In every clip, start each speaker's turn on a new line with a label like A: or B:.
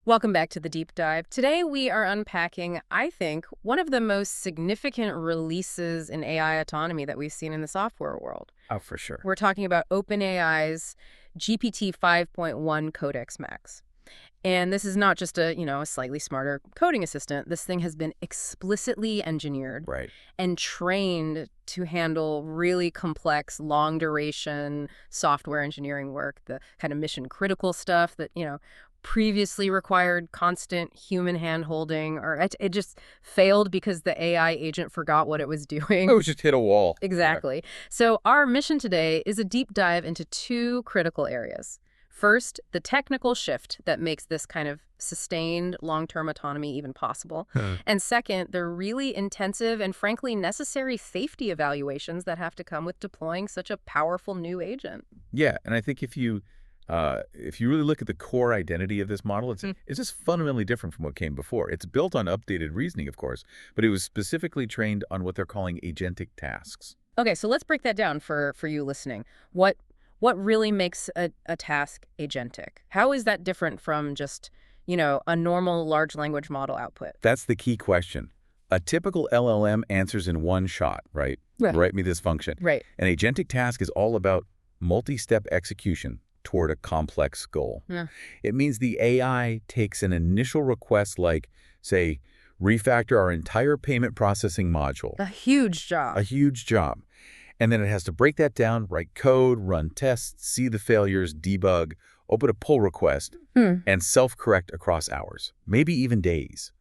A: Welcome back to the Deep Dive. Today we are unpacking, I think, one of the most significant releases in AI autonomy that we've seen in the software world.
B: Oh, for sure.
A: We're talking about OpenAI's GPT-5.1 Codex-Max. And this is not just a slightly smarter coding assistant. This thing has been explicitly engineered
B: Right.
A: and trained to handle really complex, long-duration software engineering work, the kind of mission-critical stuff that, previously required constant human hand-holding, or it just failed because the AI agent forgot what it was doing.
B: Oh, just hit a wall.
A: Exactly. So our mission today is a deep dive into two critical areas. First, the technical shift that makes this kind of sustained long-term autonomy even possible. And second, the really intensive and frankly necessary safety evaluations that have to come with deploying such a powerful new agent.
B: Yeah, and I think if you really look at the core identity of this model, it's just fundamentally different from what came before. It's built on updated reasoning, of course, but it was specifically trained on what they're calling agentic tasks.
A: Okay, so let's break that down for you listening. What really makes a task agentic? How is that different from just, a normal large language model output?
B: That's the key question. A typical LLM answers in one shot, right?
A: Right.
B: Write me this function.
A: Right.
B: An agentic task is all about multi-step execution toward a complex goal.
A: Yeah.
B: It means the AI takes an initial request like, say, refactor our entire payment processing module.
A: A huge job.
B: A huge job. And then it has to break that down, write code, run tests, see the failures, debug, open a pull request, and self-correct across hours, maybe even days.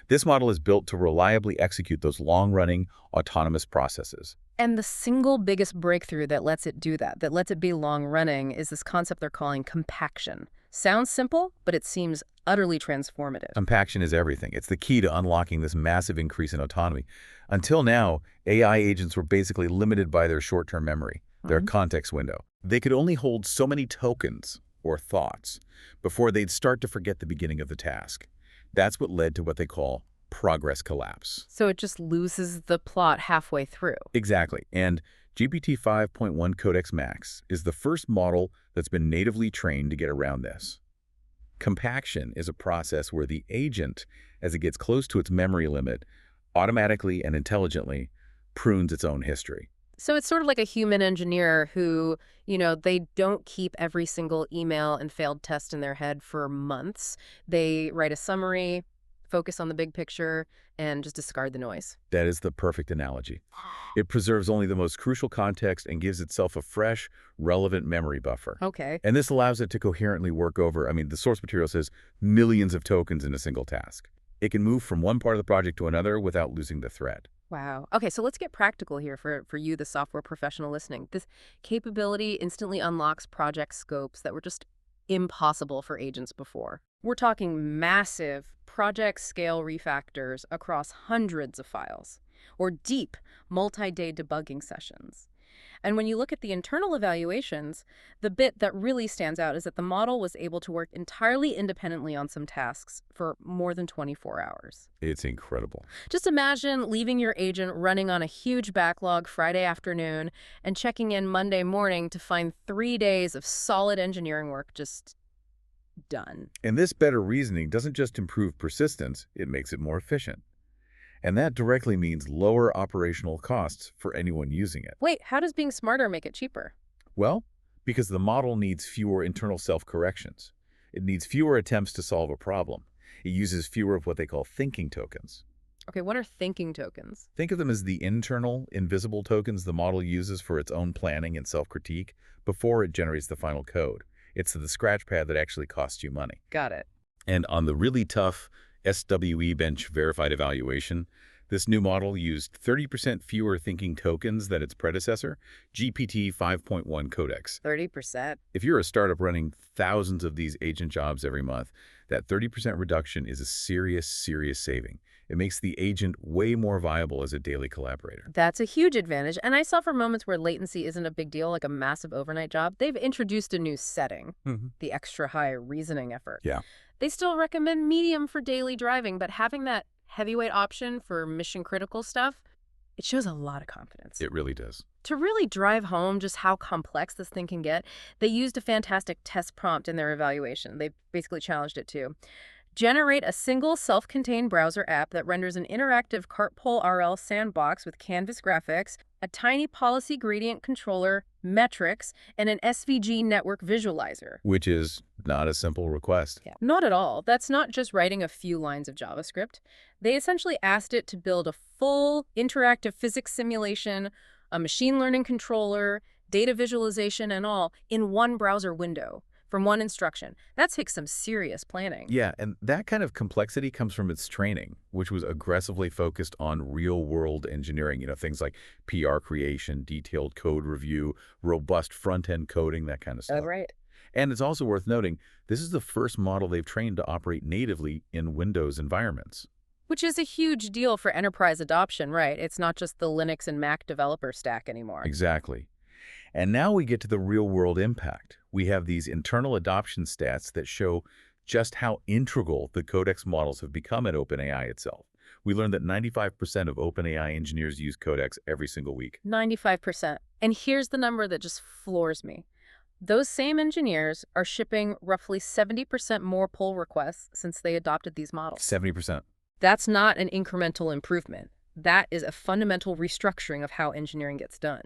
B: This model is built to reliably execute those long-running autonomous processes.
A: And the single biggest breakthrough that lets it do that lets it be long-running, is this concept they're calling compaction. Sounds simple, but it seems utterly transformative.
B: Compaction is everything. It's the key to unlocking this massive increase in autonomy. Until now, AI agents were basically limited by their short-term memory, their context window. They could only hold so many tokens or thoughts before they'd start to forget the beginning of the task. That's what led to what they call progress collapse.
A: So it just loses the plot halfway through.
B: Exactly. And GPT-5.1-Codex-Max is the first model that's been natively trained to get around this. Compaction is a process where the agent, as it gets close to its memory limit, automatically and intelligently prunes its own history.
A: So it's sort of like a human engineer who, they don't keep every single email and failed test in their head for months. They write a summary, focus on the big picture, and just discard the noise.
B: That is the perfect analogy. It preserves only the most crucial context and gives itself a fresh, relevant memory buffer.
A: Okay.
B: And this allows it to coherently work over, the source material says millions of tokens in a single task. It can move from one part of the project to another without losing the thread.
A: Wow. Okay, so let's get practical here for you, the software professional listening. This capability instantly unlocks project scopes that were just impossible for agents before. We're talking massive project-scale refactors across hundreds of files, or deep multi-day debugging sessions. And when you look at the internal evaluations, the bit that really stands out is that the model was able to work entirely independently on some tasks for more than 24 hours.
B: It's incredible.
A: Just imagine leaving your agent running on a huge backlog Friday afternoon and checking in Monday morning to find 3 days of solid engineering work just done.
B: And this better reasoning doesn't just improve persistence, it makes it more efficient. And that directly means lower operational costs for anyone using it.
A: Wait, how does being smarter make it cheaper?
B: Well, because the model needs fewer internal self-corrections. It needs fewer attempts to solve a problem. It uses fewer of what they call thinking tokens.
A: Okay, what are thinking tokens?
B: Think of them as the internal, invisible tokens the model uses for its own planning and self-critique before it generates the final code. It's the scratch pad that actually costs you money.
A: Got it.
B: And on the really tough SWE bench verified evaluation, this new model used 30% fewer thinking tokens than its predecessor, GPT-5.1 Codex.
A: 30%?
B: If you're a startup running thousands of these agent jobs every month, that 30% reduction is a serious, serious saving. It makes the agent way more viable as a daily collaborator.
A: That's a huge advantage. And I saw for moments where latency isn't a big deal, like a massive overnight job, they've introduced a new setting, the extra high reasoning effort.
B: Yeah.
A: They still recommend medium for daily driving, but having that heavyweight option for mission-critical stuff, it shows a lot of confidence.
B: It really does.
A: To really drive home just how complex this thing can get, they used a fantastic test prompt in their evaluation. They basically challenged it to Generate a single self-contained browser app that renders an interactive cartpole RL sandbox with canvas graphics, a tiny policy gradient controller, metrics, and an SVG network visualizer.
B: Which is not a simple request.
A: Yeah. Not at all. That's not just writing a few lines of JavaScript. They essentially asked it to build a full interactive physics simulation, a machine learning controller, data visualization, and all in one browser window from one instruction. That takes some serious planning.
B: Yeah, and that kind of complexity comes from its training, which was aggressively focused on real-world engineering, things like PR creation, detailed code review, robust front-end coding, that kind of stuff.
A: Right.
B: And it's also worth noting, this is the first model they've trained to operate natively in Windows environments.
A: Which is a huge deal for enterprise adoption, right? It's not just the Linux and Mac developer stack anymore.
B: Exactly. And now we get to the real-world impact. We have these internal adoption stats that show just how integral the Codex models have become at OpenAI itself. We learned that 95% of OpenAI engineers use Codex every single week.
A: 95%. And here's the number that just floors me. Those same engineers are shipping roughly 70% more pull requests since they adopted these models.
B: 70%.
A: That's not an incremental improvement. That is a fundamental restructuring of how engineering gets done.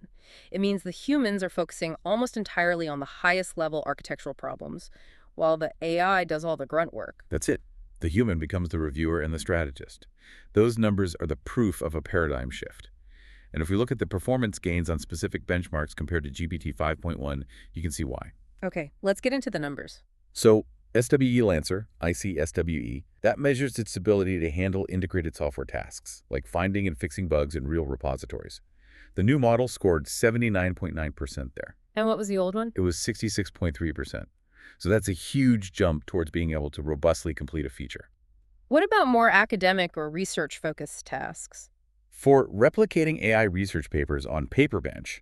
A: It means the humans are focusing almost entirely on the highest level architectural problems, while the AI does all the grunt work.
B: That's it. The human becomes the reviewer and the strategist. Those numbers are the proof of a paradigm shift. And if we look at the performance gains on specific benchmarks compared to GPT-5.1, you can see why.
A: Okay, let's get into the numbers.
B: So, SWE Lancer, ICSWE, that measures its ability to handle integrated software tasks, like finding and fixing bugs in real repositories. The new model scored 79.9% there.
A: And what was the old one?
B: It was 66.3%. So that's a huge jump towards being able to robustly complete a feature.
A: What about more academic or research-focused tasks?
B: For replicating AI research papers on Paperbench,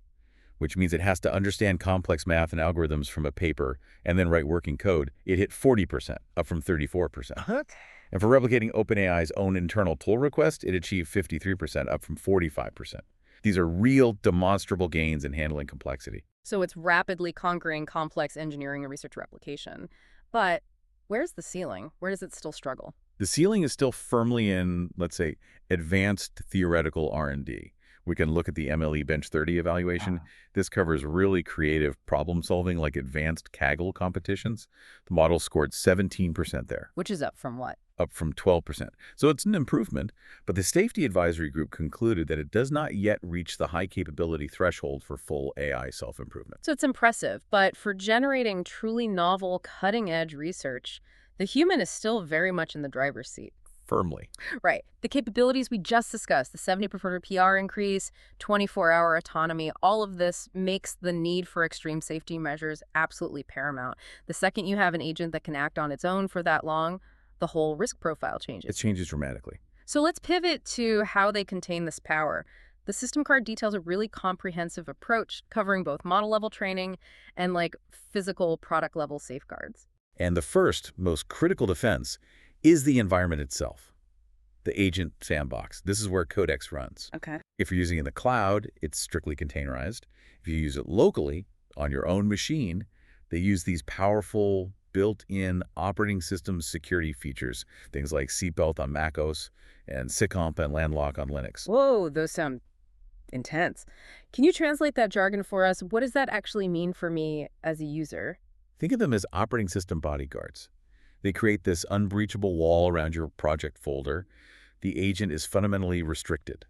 B: which means it has to understand complex math and algorithms from a paper and then write working code, it hit 40%, up from 34%.
A: Okay.
B: And for replicating OpenAI's own internal pull request, it achieved 53%, up from 45%. These are real, demonstrable gains in handling complexity.
A: So it's rapidly conquering complex engineering and research replication. But where's the ceiling? Where does it still struggle?
B: The ceiling is still firmly in, let's say, advanced theoretical R&D. We can look at the MLE Bench 30 evaluation. This covers really creative problem solving like advanced Kaggle competitions. The model scored 17% there.
A: Which is up from what?
B: Up from 12%. So it's an improvement, but the Safety Advisory Group concluded that it does not yet reach the high capability threshold for full AI self-improvement.
A: So it's impressive, but for generating truly novel, cutting-edge research, the human is still very much in the driver's seat.
B: Firmly.
A: Right. The capabilities we just discussed, the 70% PR increase, 24-hour autonomy, all of this makes the need for extreme safety measures absolutely paramount. The second you have an agent that can act on its own for that long, the whole risk profile changes.
B: It changes dramatically.
A: So let's pivot to how they contain this power. The system card details a really comprehensive approach covering both model-level training and physical product-level safeguards.
B: And the first, most critical defense is the environment itself, the agent sandbox. This is where Codex runs.
A: Okay.
B: If you're using it in the cloud, it's strictly containerized. If you use it locally on your own machine, they use these powerful built-in operating system security features, things like seatbelt on macOS and SICOMP and landlock on Linux.
A: Whoa, those sound intense. Can you translate that jargon for us? What does that actually mean for me as a user?
B: Think of them as operating system bodyguards. They create this unbreachable wall around your project folder. The agent is fundamentally restricted.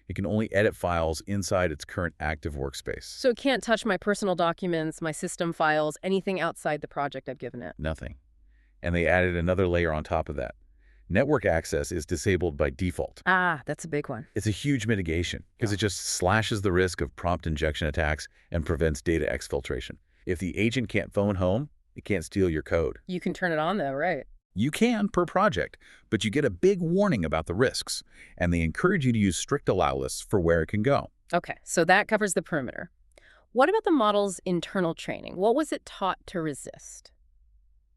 B: It can only edit files inside its current active workspace.
A: So it can't touch my personal documents, my system files, anything outside the project I've given it.
B: Nothing. And they added another layer on top of that. Network access is disabled by default.
A: Ah, that's a big one.
B: It's a huge mitigation because it just slashes the risk of prompt injection attacks and prevents data exfiltration. If the agent can't phone home, it can't steal your code.
A: You can turn it on though, right?
B: You can per project, but you get a big warning about the risks, and they encourage you to use strict allow lists for where it can go.
A: Okay, so that covers the perimeter. What about the model's internal training? What was it taught to resist?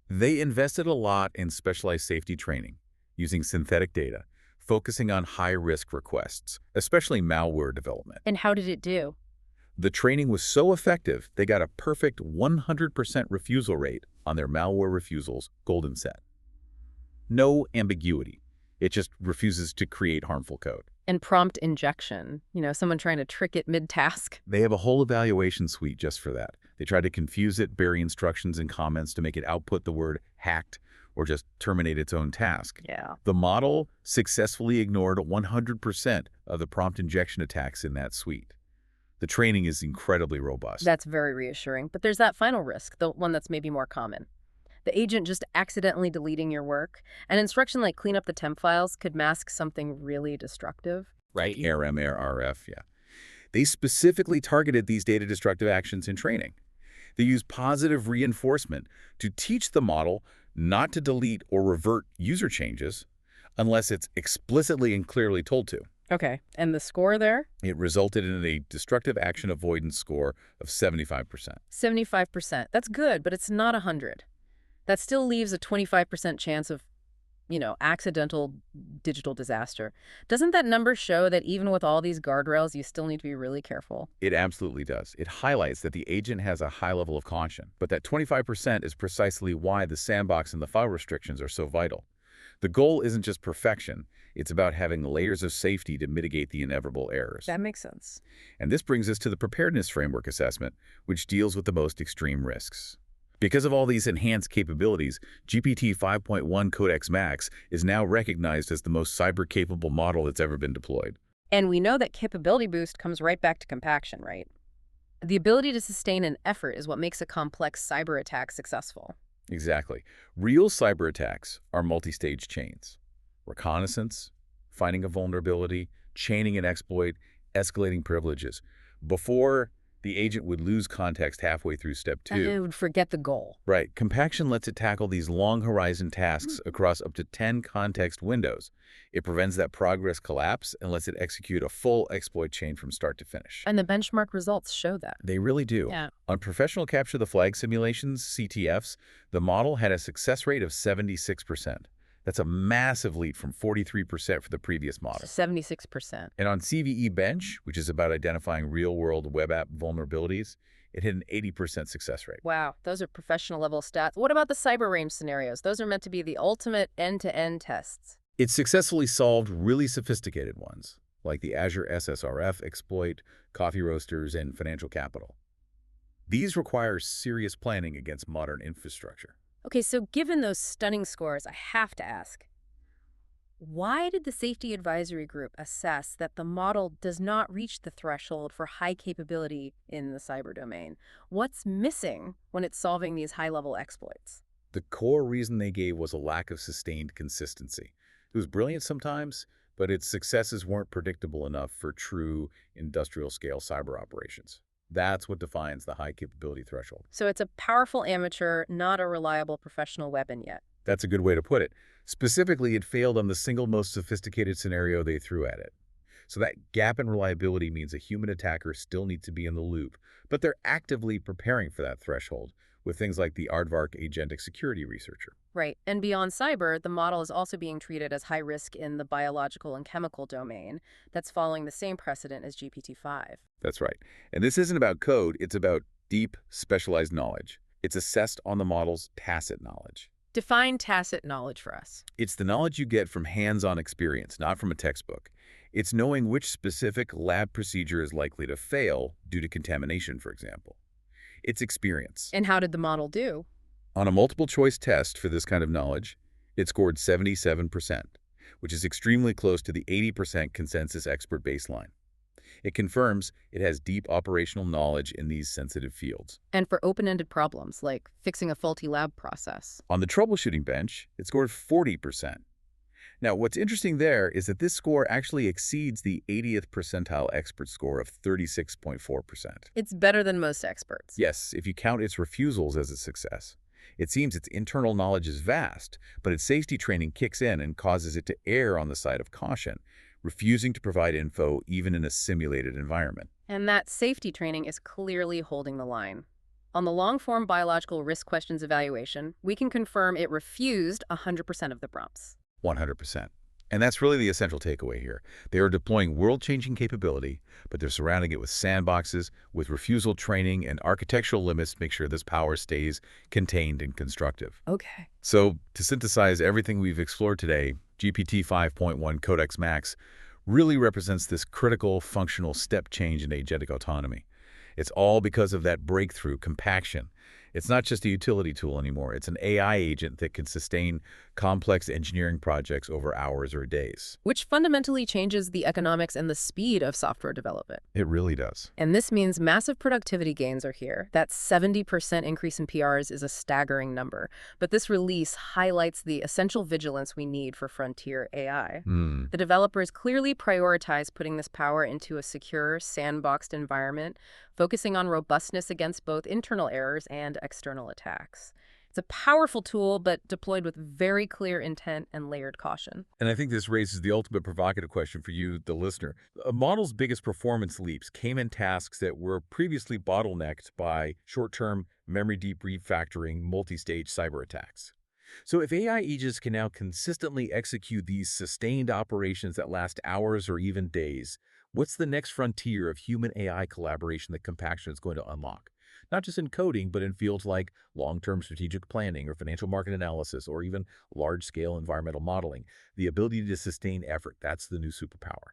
B: They invested a lot in specialized safety training, using synthetic data, focusing on high-risk requests, especially malware development.
A: And how did it do?
B: The training was so effective, they got a perfect 100% refusal rate on their malware refusals golden set. No ambiguity. It just refuses to create harmful code.
A: And prompt injection, someone trying to trick it mid-task.
B: They have a whole evaluation suite just for that. They try to confuse it, bury instructions and comments to make it output the word hacked or just terminate its own task.
A: Yeah.
B: The model successfully ignored 100% of the prompt injection attacks in that suite. The training is incredibly robust.
A: That's very reassuring. But there's that final risk, the one that's maybe more common. The agent just accidentally deleting your work. An instruction like clean up the temp files could mask something really destructive.
B: Right. RF, yeah. They specifically targeted these data destructive actions in training. They use positive reinforcement to teach the model not to delete or revert user changes unless it's explicitly and clearly told to.
A: Okay, and the score there?
B: It resulted in a destructive action avoidance score of 75%.
A: 75%. That's good, but it's not 100. That still leaves a 25% chance of, accidental digital disaster. Doesn't that number show that even with all these guardrails, you still need to be really careful?
B: It absolutely does. It highlights that the agent has a high level of caution, but that 25% is precisely why the sandbox and the file restrictions are so vital. The goal isn't just perfection. It's about having layers of safety to mitigate the inevitable errors.
A: That makes sense.
B: And this brings us to the Preparedness Framework assessment, which deals with the most extreme risks. Because of all these enhanced capabilities, GPT-5.1-Codex-Max is now recognized as the most cyber-capable model that's ever been deployed.
A: And we know that capability boost comes right back to compaction, right? The ability to sustain an effort is what makes a complex cyber attack successful.
B: Exactly. Real cyber attacks are multi-stage chains. Reconnaissance, finding a vulnerability, chaining an exploit, escalating privileges. Before the agent would lose context halfway through step 2.
A: And it would forget the goal.
B: Right. Compaction lets it tackle these long horizon tasks across up to 10 context windows. It prevents that progress collapse and lets it execute a full exploit chain from start to finish.
A: And the benchmark results show that.
B: They really do.
A: Yeah.
B: On professional capture the flag simulations, CTFs, the model had a success rate of 76%. That's a massive leap from 43% for the previous model.
A: 76%.
B: And on CVE Bench, which is about identifying real-world web app vulnerabilities, it hit an 80% success rate.
A: Wow, those are professional level stats. What about the cyber range scenarios? Those are meant to be the ultimate end-to-end tests.
B: It successfully solved really sophisticated ones, like the Azure SSRF exploit, coffee roasters, and financial capital. These require serious planning against modern infrastructure.
A: Okay, so given those stunning scores, I have to ask, why did the Safety Advisory Group assess that the model does not reach the threshold for high capability in the cyber domain? What's missing when it's solving these high-level exploits?
B: The core reason they gave was a lack of sustained consistency. It was brilliant sometimes, but its successes weren't predictable enough for true industrial-scale cyber operations. That's what defines the high capability threshold.
A: So it's a powerful amateur, not a reliable professional weapon yet.
B: That's a good way to put it. Specifically, it failed on the single most sophisticated scenario they threw at it. So that gap in reliability means a human attacker still needs to be in the loop, but they're actively preparing for that threshold with things like the Aardvark agentic security researcher.
A: Right. And beyond cyber, the model is also being treated as high risk in the biological and chemical domain. That's following the same precedent as GPT-5.
B: That's right. And this isn't about code, it's about deep, specialized knowledge. It's assessed on the model's tacit knowledge.
A: Define tacit knowledge for us.
B: It's the knowledge you get from hands-on experience, not from a textbook. It's knowing which specific lab procedure is likely to fail due to contamination, for example. It's experience.
A: And how did the model do?
B: On a multiple-choice test for this kind of knowledge, it scored 77%, which is extremely close to the 80% consensus expert baseline. It confirms it has deep operational knowledge in these sensitive fields.
A: And for open-ended problems, like fixing a faulty lab process.
B: On the troubleshooting bench, it scored 40%. Now, what's interesting there is that this score actually exceeds the 80th percentile expert score of 36.4%.
A: It's better than most experts.
B: Yes, if you count its refusals as a success. It seems its internal knowledge is vast, but its safety training kicks in and causes it to err on the side of caution, refusing to provide info even in a simulated environment.
A: And that safety training is clearly holding the line. On the long-form biological risk questions evaluation, we can confirm it refused 100% of the prompts.
B: 100%. And that's really the essential takeaway here. They are deploying world-changing capability, but they're surrounding it with sandboxes, with refusal training, and architectural limits to make sure this power stays contained and constructive.
A: Okay.
B: So, to synthesize everything we've explored today, GPT-5.1-Codex-Max really represents this critical, functional step change in agentic autonomy. It's all because of that breakthrough, compaction. It's not just a utility tool anymore. It's an AI agent that can sustain complex engineering projects over hours or days.
A: Which fundamentally changes the economics and the speed of software development.
B: It really does.
A: And this means massive productivity gains are here. That 70% increase in PRs is a staggering number. But this release highlights the essential vigilance we need for frontier AI. The developers clearly prioritize putting this power into a secure, sandboxed environment, focusing on robustness against both internal errors and external attacks. It's a powerful tool, but deployed with very clear intent and layered caution.
B: And I think this raises the ultimate provocative question for you, the listener. A model's biggest performance leaps came in tasks that were previously bottlenecked by short-term memory deep refactoring multi-stage cyber attacks. So if AI agents can now consistently execute these sustained operations that last hours or even days, what's the next frontier of human-AI collaboration that compaction is going to unlock? Not just in coding, but in fields like long-term strategic planning or financial market analysis or even large-scale environmental modeling. The ability to sustain effort, that's the new superpower.